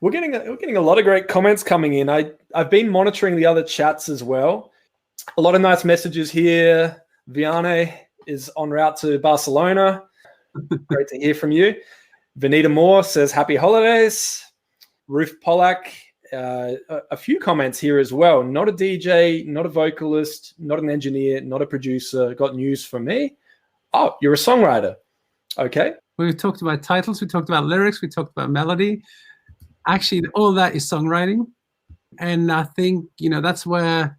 We're getting a lot of great comments coming in. I've been monitoring the other chats as well. A lot of nice messages here. Vianney is en route to Barcelona. Great to hear from you. Vanita Moore says happy holidays. Ruth Pollack, a few comments here as well. Not a DJ, not a vocalist, not an engineer, not a producer. Got news for me. Oh, you're a songwriter. Okay. We talked about titles, we talked about lyrics, we talked about melody. Actually, all that is songwriting. And I think, that's where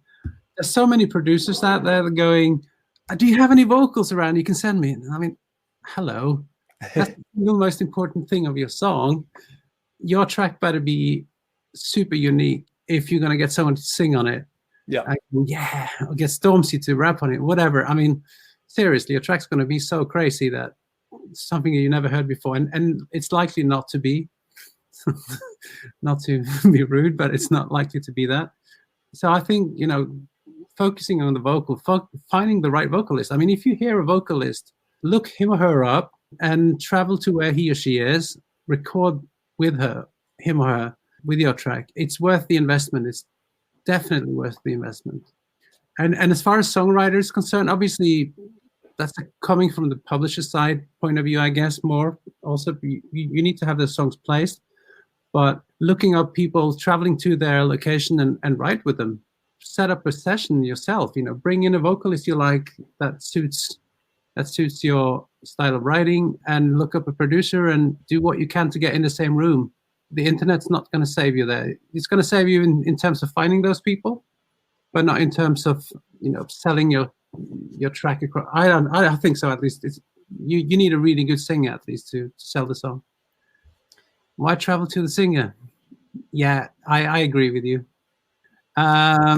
there's so many producers out there that are going, do you have any vocals around you can send me? And I mean, hello. That's the most important thing of your song. Your track better be super unique if you're going to get someone to sing on it. Yeah. Or get Stormzy to rap on it, whatever. I mean, seriously, your track's going to be so crazy that it's something you never heard before. And it's likely not to be. Not to be rude, but it's not likely to be that. So I think, focusing on the vocal, finding the right vocalist. I mean, if you hear a vocalist, look him or her up and travel to where he or she is, record with him or her, with your track. It's worth the investment. It's definitely worth the investment. And as far as songwriters is concerned, obviously that's coming from the publisher side point of view, I guess, more. Also, you need to have the songs placed, but looking up people traveling to their location and write with them. Set up a session yourself, bring in a vocalist you like that suits your style of writing, and look up a producer and do what you can to get in the same room. The internet's not going to save you there. It's going to save you in terms of finding those people, but not in terms of selling your track across. I think so. At least you need a really good singer at least to sell the song. Why travel to the singer? Yeah, I agree with you. I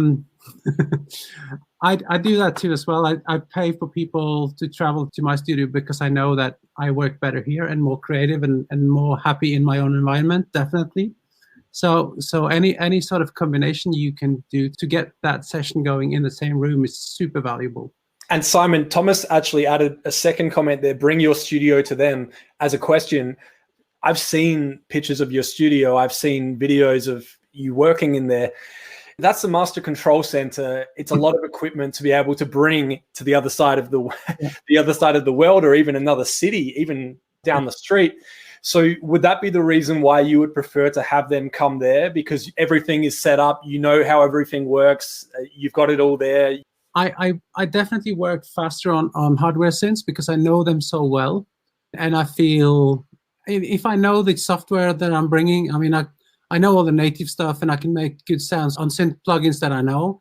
do that too as well. I pay for people to travel to my studio because I know that I work better here and more creative and more happy in my own environment, definitely. So any sort of combination you can do to get that session going in the same room is super valuable. And Simon Thomas actually added a second comment there, bring your studio to them, as a question. I've seen pictures of your studio. I've seen videos of you working in there. That's the master control center. It's a lot of equipment to be able to bring to the other side of the world, or even another city, even down the street. So would that be the reason why you would prefer to have them come there? Because everything is set up, how everything works, you've got it all there. I definitely work faster on hardware synths because I know them so well. And I feel if I know the software that I'm bringing, I mean, I know all the native stuff and I can make good sounds on synth plugins that I know,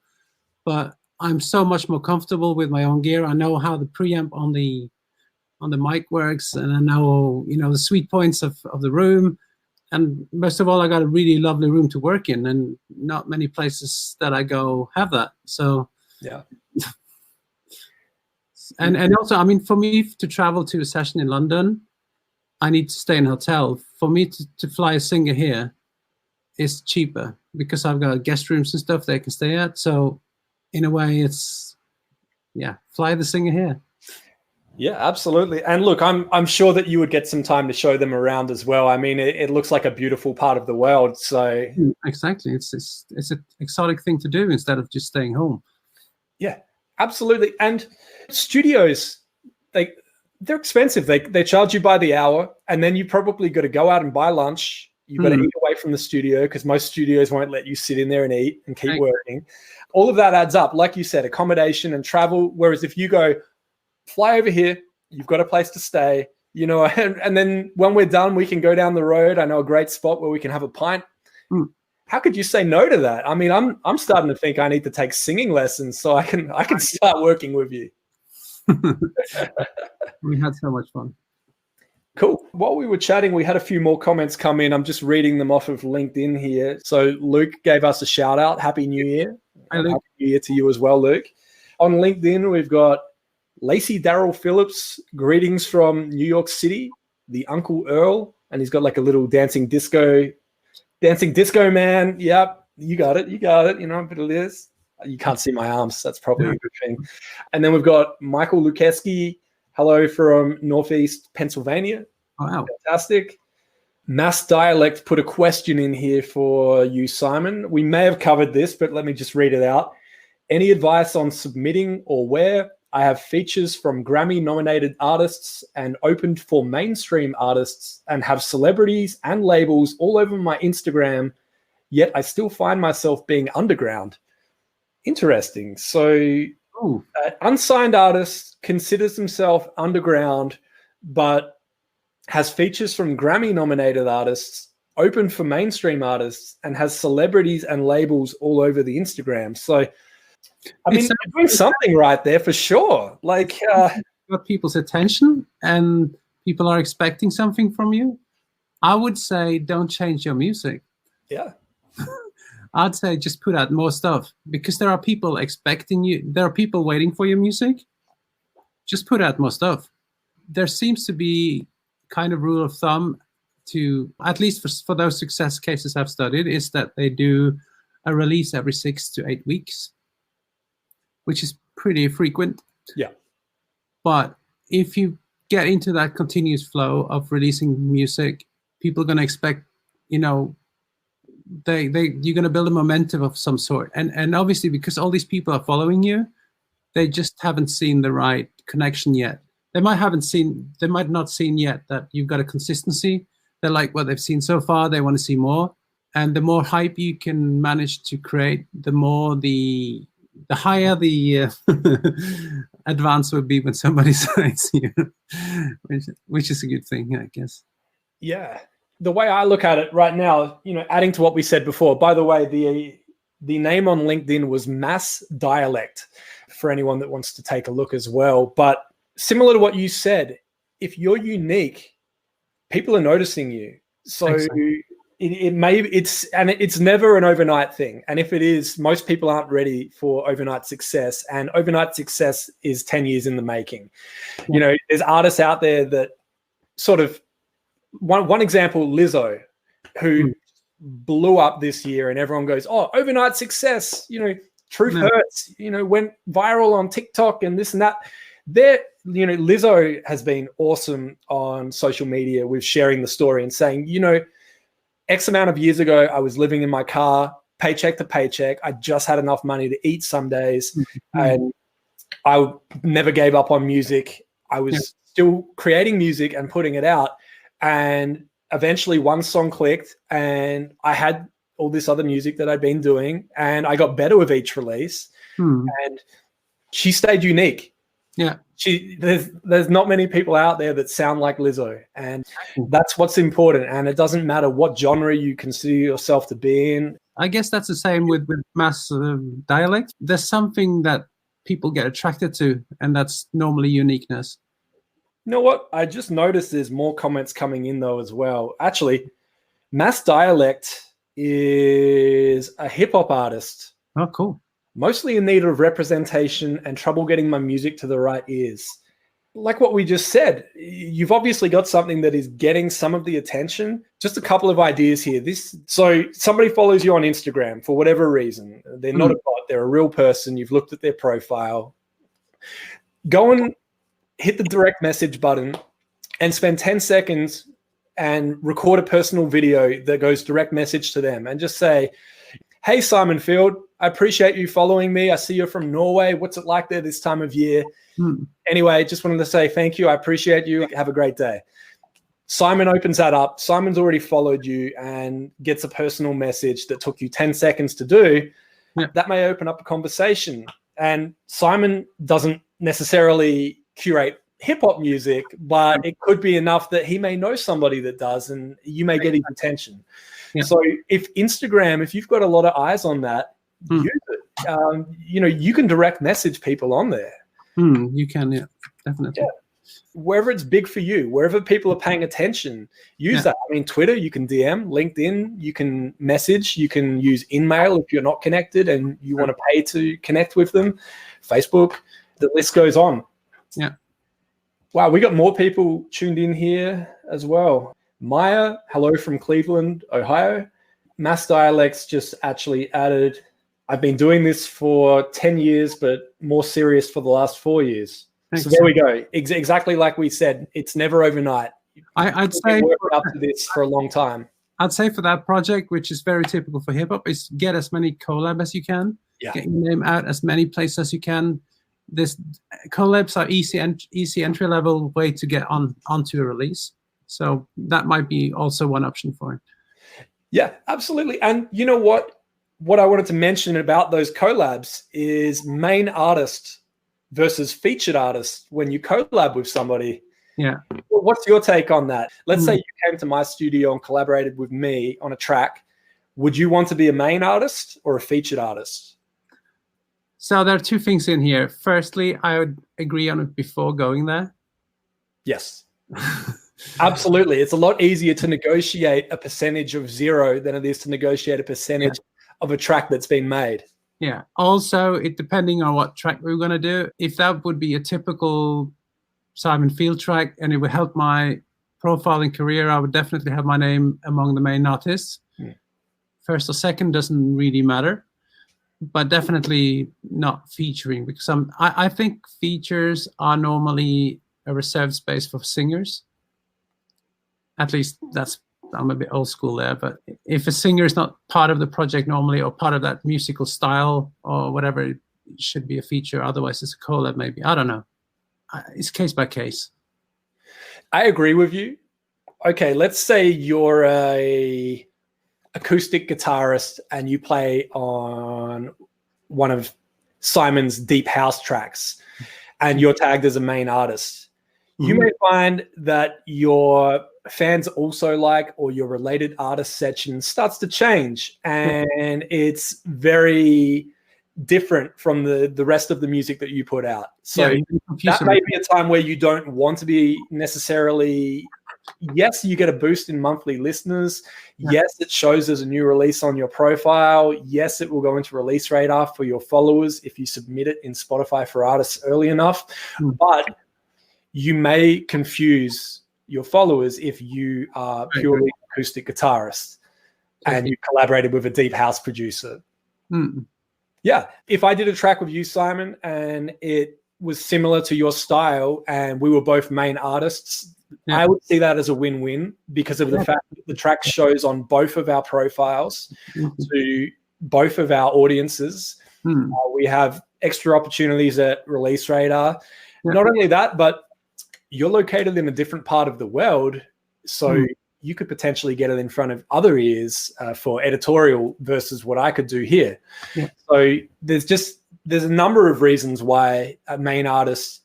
but I'm so much more comfortable with my own gear. I know how the preamp on the mic works, and I know, the sweet points of the room. And most of all, I got a really lovely room to work in, and not many places that I go have that. So yeah. And also, I mean, for me to travel to a session in London, I need to stay in a hotel. For me to fly a singer here is cheaper because I've got guest rooms and stuff they can stay at. So in a way, it's, fly the singer here. Yeah, absolutely. And look, I'm sure that you would get some time to show them around as well. I mean, it looks like a beautiful part of the world. So exactly, it's an exotic thing to do instead of just staying home. Yeah, absolutely. And studios, they're expensive. They charge you by the hour, and then you probably got to go out and buy lunch. You've got to eat away from the studio because most studios won't let you sit in there and eat and keep working. All of that adds up. Like you said, accommodation and travel. Whereas if you go fly over here, you've got a place to stay, and then when we're done, we can go down the road. I know a great spot where we can have a pint. How could you say no to that? I mean, I'm starting to think I need to take singing lessons so I can start working with you. We had so much fun. Cool. While we were chatting, we had a few more comments come in. I'm just reading them off of LinkedIn here. So Luke gave us a shout out. Happy New Year. Hi, Luke. Happy New Year to you as well, Luke. On LinkedIn, we've got Lacey Darrell Phillips. Greetings from New York City, the Uncle Earl. And he's got like a little dancing disco man. Yep. You got it. But it is. You can't see my arms. That's probably a good thing. And then we've got Michael Lukeski. Hello from Northeast Pennsylvania. Wow. Fantastic. Mass Dialect put a question in here for you, Simon. We may have covered this, but let me just read it out. Any advice on submitting or where? I have features from Grammy-nominated artists and opened for mainstream artists and have celebrities and labels all over my Instagram, yet I still find myself being underground. Interesting. So unsigned artist considers himself underground, but has features from Grammy-nominated artists, open for mainstream artists, and has celebrities and labels all over the Instagram. So, I mean, you're doing something right there for sure. Like, got people's attention, and people are expecting something from you. I would say don't change your music. Yeah. I'd say just put out more stuff, because there are people expecting you. There are people waiting for your music. Just put out more stuff. There seems to be kind of rule of thumb, to at least for those success cases I've studied, is that they do a release every 6 to 8 weeks, which is pretty frequent. Yeah. But if you get into that continuous flow of releasing music, people are going to expect, you're going to build a momentum of some sort. And obviously, because all these people are following you, they just haven't seen the right connection yet. They might not seen yet that you've got a consistency. They like what they've seen so far. They want to see more. And the more hype you can manage to create, the more the higher the advance will be when somebody signs you, which is a good thing, I guess. Yeah. The way I look at it right now, adding to what we said before, by the way, the name on LinkedIn was Mass Dialect for anyone that wants to take a look as well. But similar to what you said, if you're unique, people are noticing you. So exactly. It's never an overnight thing. And if it is, most people aren't ready for overnight success. And overnight success is 10 years in the making. Yeah. There's artists out there that sort of, one example, Lizzo, who blew up this year, and everyone goes, "Oh, overnight success." Truth hurts. Went viral on TikTok and this and that. Lizzo has been awesome on social media with sharing the story and saying, X amount of years ago, I was living in my car, paycheck to paycheck. I just had enough money to eat some days, and I never gave up on music. I was still creating music and putting it out. And eventually one song clicked, and I had all this other music that I'd been doing, and I got better with each release. And she stayed unique. Yeah. There's not many people out there that sound like Lizzo, and that's what's important. And it doesn't matter what genre you consider yourself to be in. I guess that's the same with Mass Dialect. There's something that people get attracted to, and that's normally uniqueness. You know what? I just noticed there's more comments coming in though as well. Actually, Mass Dialect is a hip hop artist. Oh, cool. Mostly in need of representation and trouble getting my music to the right ears. Like what we just said, you've obviously got something that is getting some of the attention. Just a couple of ideas here. So somebody follows you on Instagram for whatever reason. They're not a bot, they're a real person. You've looked at their profile. Go and hit the direct message button and spend 10 seconds and record a personal video that goes direct message to them and just say, "Hey, Simon Field, I appreciate you following me. I see you're from Norway. What's it like there this time of year? Anyway, just wanted to say thank you. I appreciate you. Have a great day." Simon opens that up. Simon's already followed you and gets a personal message that took you 10 seconds to do. Yeah. That may open up a conversation. And Simon doesn't necessarily curate hip-hop music, but it could be enough that he may know somebody that does, and you may get his attention. Yeah. So if you've got a lot of eyes on that, use it. You can direct message people on there. You can, yeah, definitely. Yeah. Wherever it's big for you, wherever people are paying attention, use that. I mean, Twitter, you can DM, LinkedIn, you can message, you can use InMail if you're not connected and you want to pay to connect with them, Facebook, the list goes on. Yeah. Wow, we got more people tuned in here as well. Maya, hello from Cleveland, Ohio. Mass Dialects just actually added, "I've been doing this for 10 years, but more serious for the last 4 years." Thanks. So there we go. Exactly like we said, it's never overnight. I'd You've say been working up to this for a long time. I'd say for that project, which is very typical for hip hop, is get as many collab as you can. Yeah. Get your name out as many places as you can. This collabs are easy entry level way to get onto a release. So that might be also one option for it. Yeah, absolutely. And you know what? What I wanted to mention about those collabs is main artist versus featured artist when you collab with somebody. Yeah. Well, what's your take on that? Let's say you came to my studio and collaborated with me on a track. Would you want to be a main artist or a featured artist? So there are two things in here. Firstly, I would agree on it before going there. Yes. Absolutely. It's a lot easier to negotiate a percentage of 0 than it is to negotiate a percentage of a track that's been made. Yeah. Also, it depending on what track we're going to do. If that would be a typical Simon Field track and it would help my profile and career, I would definitely have my name among the main artists. First or second doesn't really matter, but definitely not featuring, because I think features are normally a reserved space for singers. At least I'm a bit old school there, but if a singer is not part of the project normally or part of that musical style or whatever, it should be a feature. Otherwise, it's a collab maybe. I don't know. It's case by case. I agree with you. Okay, let's say you're a acoustic guitarist and you play on one of Simon's deep house tracks and you're tagged as a main artist. You may find that your fans also like, or your related artist section starts to change and it's very different from the rest of the music that you put out. So that may be a time where you don't want to be necessarily, yes, you get a boost in monthly listeners. Yes, it shows there's a new release on your profile. Yes, it will go into release radar for your followers if you submit it in Spotify for artists early enough. But you may confuse your followers if you are purely acoustic guitarist and you collaborated with a deep house producer. Yeah. If I did a track with you, Simon, and it was similar to your style and we were both main artists, I would see that as a win-win because of the fact that the track shows on both of our profiles to both of our audiences. We have extra opportunities at Release Radar. Not only that, but you're located in a different part of the world, so you could potentially get it in front of other ears for editorial versus what I could do here. So there's a number of reasons why a main artist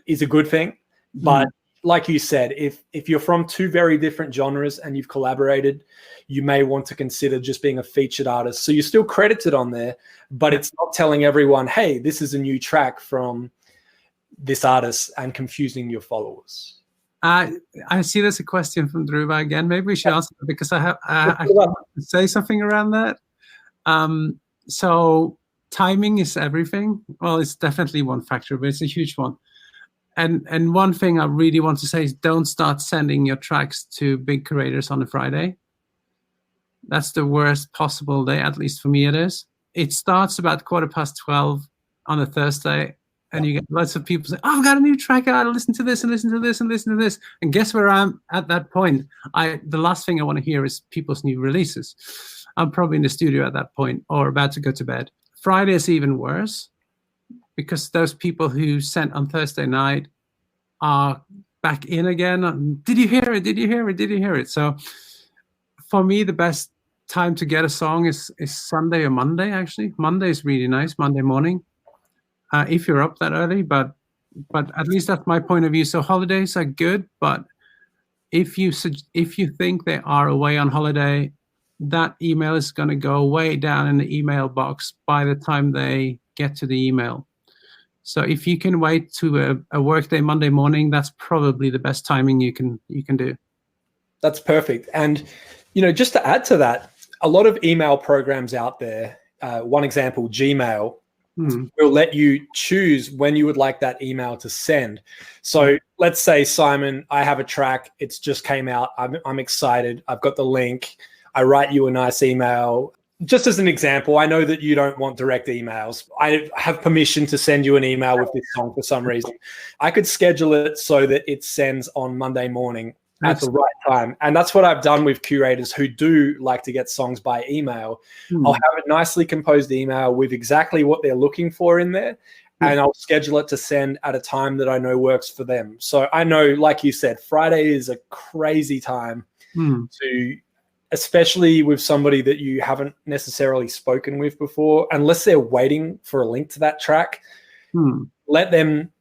is a good thing. But like you said, if you're from two very different genres and you've collaborated, you may want to consider just being a featured artist. So you're still credited on there, but it's not telling everyone, hey, this is a new track from this artist and confusing your followers. I see there's a question from Dhruva again. Maybe we should answer it because I can say something around that. So timing is everything. Well, it's definitely one factor, but it's a huge one. And one thing I really want to say is don't start sending your tracks to big curators on a Friday. That's the worst possible day, at least for me it is. It starts about 12:15 on a Thursday, and you get lots of people say, oh, I've got a new track out, listen to this and listen to this and listen to this. And guess where I'm at that point? The last thing I want to hear is people's new releases. I'm probably in the studio at that point or about to go to bed. Friday is even worse because those people who sent on Thursday night are back in again. Did you hear it? Did you hear it? Did you hear it? So for me, the best time to get a song is Sunday or Monday, actually. Monday is really nice, Monday morning. If you're up that early, but at least that's my point of view. So holidays are good, but if you think they are away on holiday, that email is going to go way down in the email box by the time they get to the email. So if you can wait to a workday Monday morning, that's probably the best timing you can do. That's perfect. And just to add to that, a lot of email programs out there. One example, Gmail. Will let you choose when you would like that email to send. So let's say, Simon, I have a track. It's just came out. I'm excited. I've got the link. I write you a nice email. Just as an example, I know that you don't want direct emails. I have permission to send you an email with this song for some reason. I could schedule it so that it sends on Monday morning. at the right time. And that's what I've done with curators who do like to get songs by email. I'll have a nicely composed email with exactly what they're looking for in there, and I'll schedule it to send at a time that I know works for them. So I know, like you said, Friday is a crazy time to, especially with somebody that you haven't necessarily spoken with before, unless they're waiting for a link to that track. Let them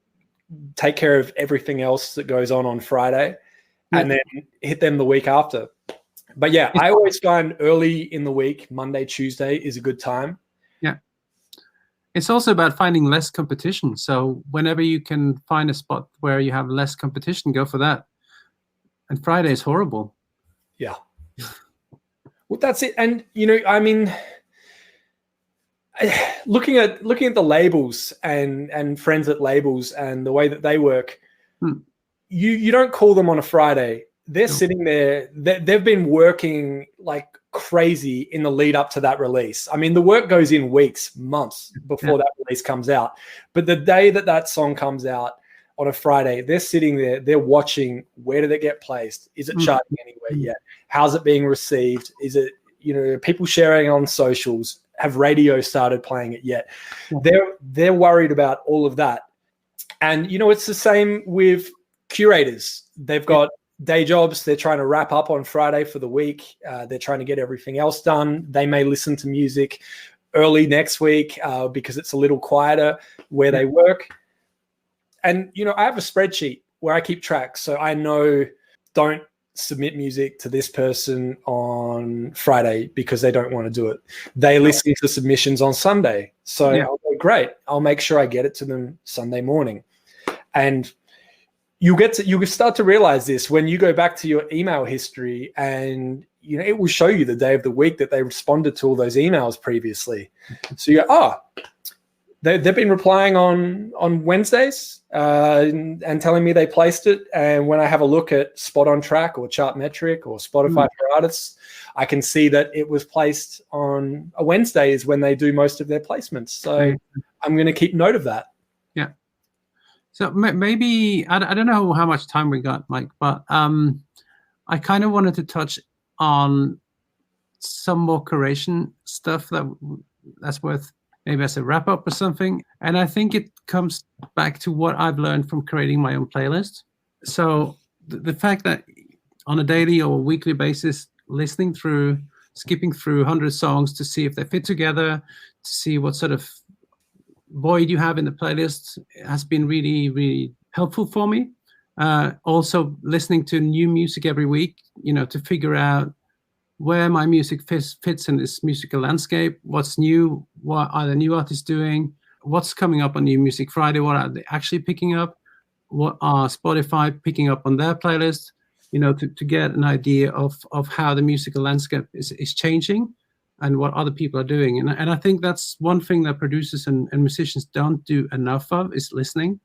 take care of everything else that goes on Friday, and then hit them the week after. But yeah, I always find early in the week, Monday, Tuesday is a good time. Yeah. It's also about finding less competition. So whenever you can find a spot where you have less competition, go for that. And Friday is horrible. Yeah. Well, that's it. And, you know, I mean, looking at the labels and friends at labels and the way that they work, you don't call them on a Friday. They're sitting there. They've been working like crazy in the lead up to that release. I mean, the work goes in weeks, months before that release comes out. But the day that song comes out on a Friday, they're sitting there. They're watching. Where did it get placed? Is it charting anywhere yet? How's it being received? Is it, you know, people sharing on socials? Have radio started playing it yet? They're worried about all of that. And, you know, it's the same with curators. They've got day jobs. They're trying to wrap up on Friday for the week. They're trying to get everything else done. They may listen to music early next week because it's a little quieter where they work. And, you know, I have a spreadsheet where I keep track. So I know, don't submit music to this person on Friday because they don't want to do it. They listen to submissions on Sunday. So I'll go, great. I'll make sure I get it to them Sunday morning. And you start to realize this when you go back to your email history, and, you know, it will show you the day of the week that they responded to all those emails previously. So you go, they've been replying on Wednesdays and telling me they placed it. And when I have a look at Spot on Track or Chartmetric or Spotify for Artists, I can see that it was placed on a Wednesday is when they do most of their placements. So I'm going to keep note of that. Yeah. So maybe, I don't know how much time we got, Mike, but I kind of wanted to touch on some more curation stuff that's worth maybe as a wrap up or something. And I think it comes back to what I've learned from creating my own playlist. So the fact that on a daily or weekly basis, skipping through 100 songs to see if they fit together, to see what sort of void you have in the playlist has been really, really helpful for me. Also listening to new music every week, you know, to figure out where my music fits in this musical landscape, what's new, what are the new artists doing, what's coming up on New Music Friday, what are they actually picking up, what are Spotify picking up on their playlist, you know, to get an idea of how the musical landscape is changing and what other people are doing. And I think that's one thing that producers and musicians don't do enough of, is listening.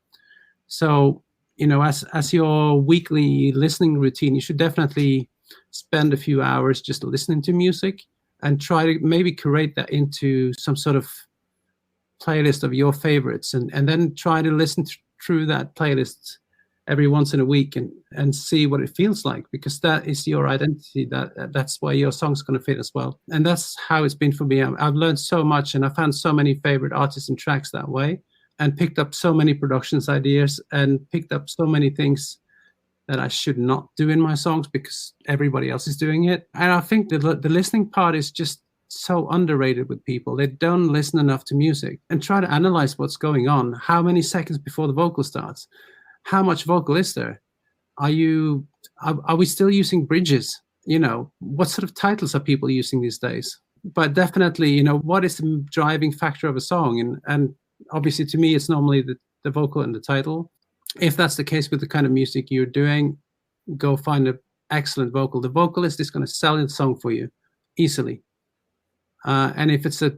So, you know, as your weekly listening routine, you should definitely spend a few hours just listening to music and try to maybe curate that into some sort of playlist of your favorites, and then try to listen through that playlist every once in a week and see what it feels like, because that is your identity. That's where your song's going to fit as well. And that's how it's been for me. I've learned so much, and I found so many favorite artists and tracks that way, and picked up so many productions ideas, and picked up so many things that I should not do in my songs because everybody else is doing it. And I think the listening part is just so underrated with people. They don't listen enough to music and try to analyze what's going on. How many seconds before the vocal starts? How much vocal is there? Are we still using bridges? You know, what sort of titles are people using these days? But definitely, you know, what is the driving factor of a song? And obviously to me, it's normally the vocal and the title. If that's the case with the kind of music you're doing, go find an excellent vocal. The vocalist is going to sell the song for you easily. And if it's a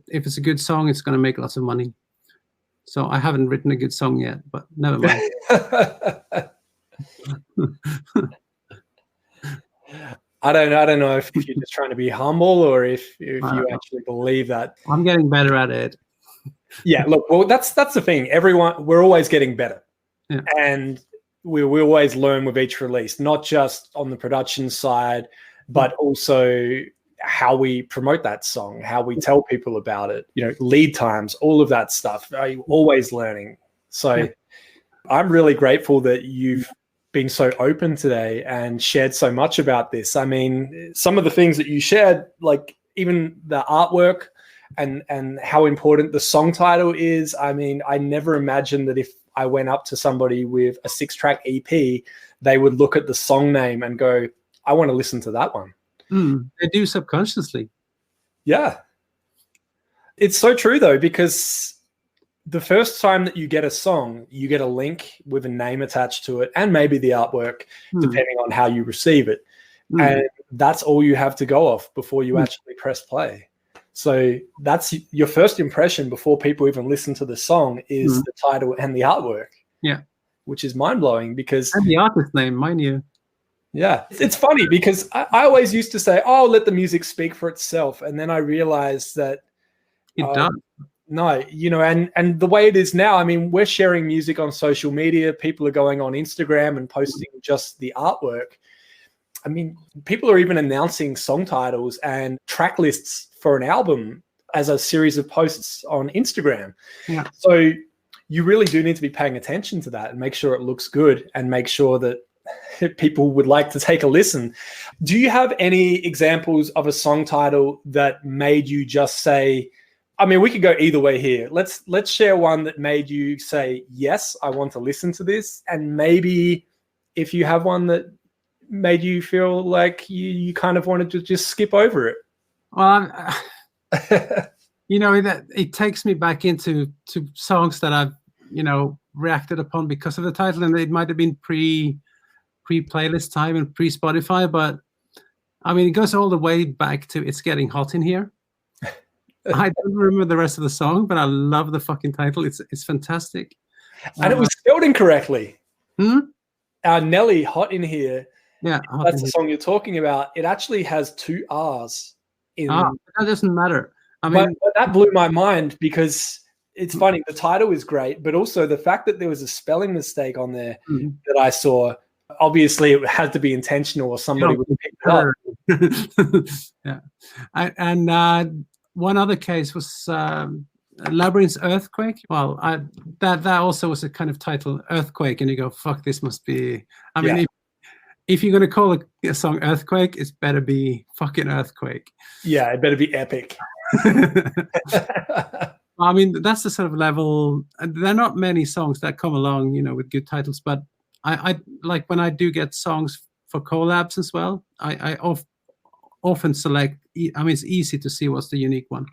good song, it's going to make lots of money. So I haven't written a good song yet, but never mind. I don't know if you're just trying to be humble or if you actually believe that. I'm getting better at it. Yeah, look, well, that's the thing. We're always getting better. Yeah. And we always learn with each release, not just on the production side, but also how we promote that song, how we tell people about it, lead times, all of that stuff. You're always learning. So I'm really grateful that you've been so open today and shared so much about this. I mean, some of the things that you shared, like even the artwork and how important the song title is. I mean, I never imagined that if I went up to somebody with a 6-track EP, they would look at the song name and go, I want to listen to that one. They do subconsciously. Yeah. It's so true, though, because the first time that you get a song, you get a link with a name attached to it and maybe the artwork, depending on how you receive it. And that's all you have to go off before you actually press play. So that's your first impression before people even listen to the song is the title and the artwork. Yeah. Which is mind-blowing because... And the artist name, mind you. Yeah. It's funny because I always used to say, oh, let the music speak for itself. And then I realized that it does. No, and the way it is now, I mean, we're sharing music on social media. People are going on Instagram and posting just the artwork. I mean, people are even announcing song titles and track lists for an album as a series of posts on Instagram. Yeah. So you really do need to be paying attention to that and make sure it looks good and make sure that people would like to take a listen. Do you have any examples of a song title that made you just say, I mean, we could go either way here. Let's share one that made you say, yes, I want to listen to this. And maybe if you have one that made you feel like you kind of wanted to just skip over it. Well, that it takes me back into songs that I've, reacted upon because of the title. And it might have been pre-playlist time and pre-Spotify. But, I mean, it goes all the way back to It's Getting Hot in Here. I don't remember the rest of the song, but I love the fucking title. It's fantastic. And it was spelled incorrectly. Nelly, Hot in Here. Yeah. That's the song you're talking about. It actually has 2 R's. That doesn't matter. I mean, but that blew my mind because it's funny. The title is great, but also the fact that there was a spelling mistake on there that I saw. Obviously, it had to be intentional, or somebody would pick it up. Yeah, and one other case was Labyrinth's Earthquake. Well, that also was a kind of title, Earthquake, and you go, "Fuck, this must be." I mean, if you're going to call a song Earthquake, it's better be fucking Earthquake. Yeah, it better be epic. I mean, that's the sort of level. There are not many songs that come along, with good titles. But I like when I do get songs for collabs as well. I often select. I mean, it's easy to see what's the unique one,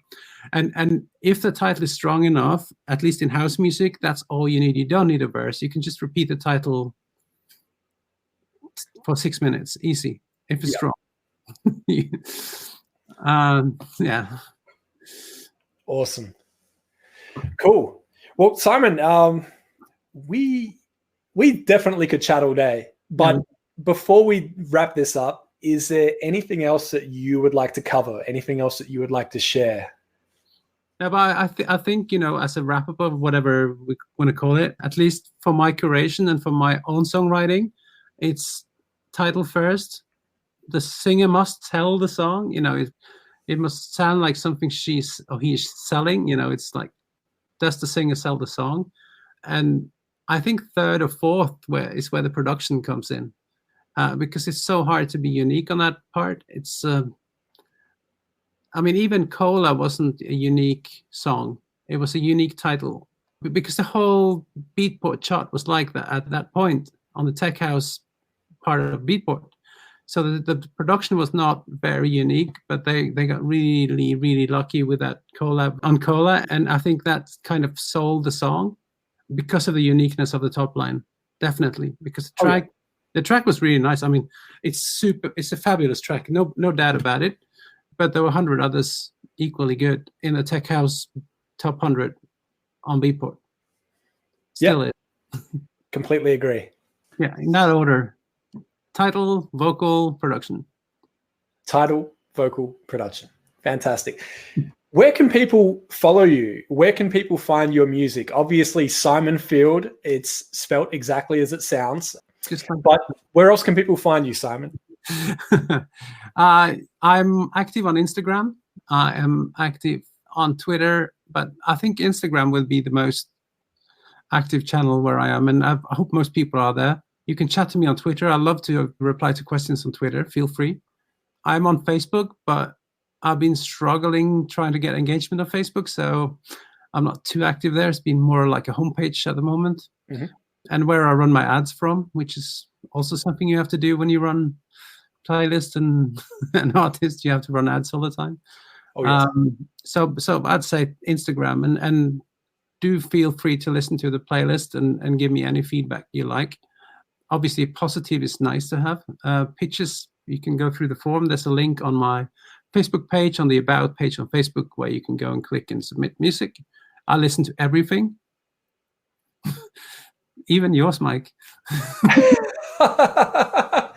and if the title is strong enough, at least in house music, that's all you need. You don't need a verse. You can just repeat the title for 6 minutes, easy, if it's strong. Yeah. Awesome. Cool. Well, Simon, we definitely could chat all day, but before we wrap this up, is there anything else that you would like to cover? Anything else that you would like to share? Yeah, but I think, as a wrap up of whatever we want to call it, at least for my curation and for my own songwriting, it's title first. The singer must tell the song, it must sound like something she's or he's selling, it's like, does the singer sell the song? And I think third or fourth is where the production comes in, because it's so hard to be unique on that part. It's, I mean, even Cola wasn't a unique song. It was a unique title because the whole Beatport chart was like that at that point on the tech house part of Beatport. So the production was not very unique, but they got really, really lucky with that collab on Cola. And I think that kind of sold the song because of the uniqueness of the top line. Definitely. Because the track was really nice. I mean, it's a fabulous track. No doubt about it. But there were 100 others equally good in the tech house top 100 on Beatport. Still it. Completely agree. Yeah, in that order. Title, vocal, production. Title, vocal, production. Fantastic. Where can people follow you? Where can people find your music? Obviously, Simon Field, it's spelt exactly as it sounds. But where else can people find you, Simon? I'm active on Instagram. I am active on Twitter, but I think Instagram will be the most active channel where I am, and I hope most people are there. You can chat to me on Twitter. I love to reply to questions on Twitter. Feel free. I'm on Facebook, but I've been struggling trying to get engagement on Facebook, so I'm not too active there. It's been more like a homepage at the moment, and where I run my ads from, which is also something you have to do when you run playlists and an artist. You have to run ads all the time. Oh, yes. So I'd say Instagram, and do feel free to listen to the playlist and give me any feedback you like. Obviously, positive is nice to have. Pitches, you can go through the form. There's a link on my Facebook page, on the About page on Facebook, where you can go and click and submit music. I listen to everything. Even yours, Mike. That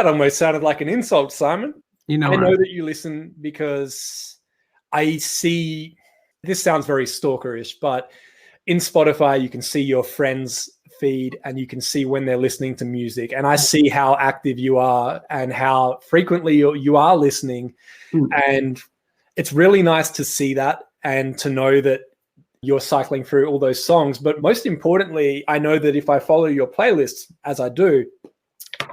almost sounded like an insult, Simon. You know, I know that you listen because I see, this sounds very stalkerish, but in Spotify, you can see your friends' feed and you can see when they're listening to music. And I see how active you are and how frequently you are listening. And it's really nice to see that and to know that you're cycling through all those songs. But most importantly, I know that if I follow your playlists, as I do,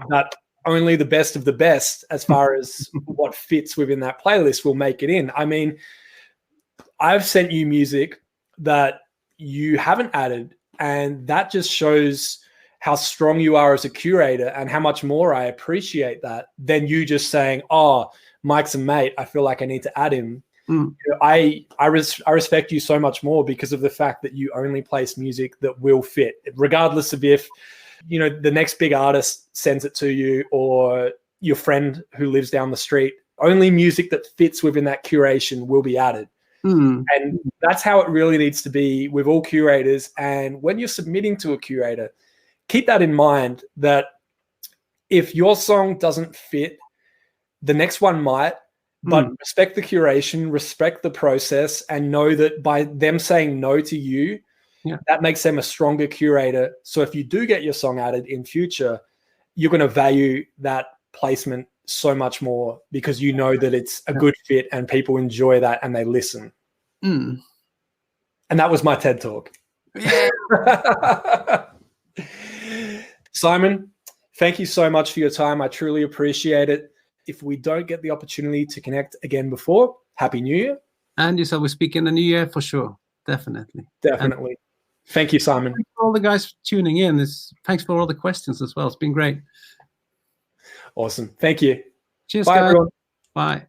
that only the best of the best as far as what fits within that playlist will make it in. I mean, I've sent you music that you haven't added, and that just shows how strong you are as a curator and how much more I appreciate that than you just saying, oh, Mike's a mate, I feel like I need to add him. You know, I respect you so much more because of the fact that you only place music that will fit, regardless of if, you know, the next big artist sends it to you or your friend who lives down the street. Only music that fits within that curation will be added. And that's how it really needs to be with all curators. And when you're submitting to a curator, keep that in mind, that if your song doesn't fit, the next one might, but respect the curation, respect the process, and know that by them saying no to you, that makes them a stronger curator. So if you do get your song added in future, you're going to value that placement so much more because you know that it's a good fit and people enjoy that and they listen. And that was my TED Talk. Simon, thank you so much for your time. I truly appreciate it. If we don't get the opportunity to connect again before, Happy New Year. And yes, I will speak in the new year for sure. Definitely. Definitely. And thank you, Simon. Thanks for all the guys tuning in. Thanks for all the questions as well. It's been great. Awesome. Thank you. Cheers, Bye, guys. everyone. Bye.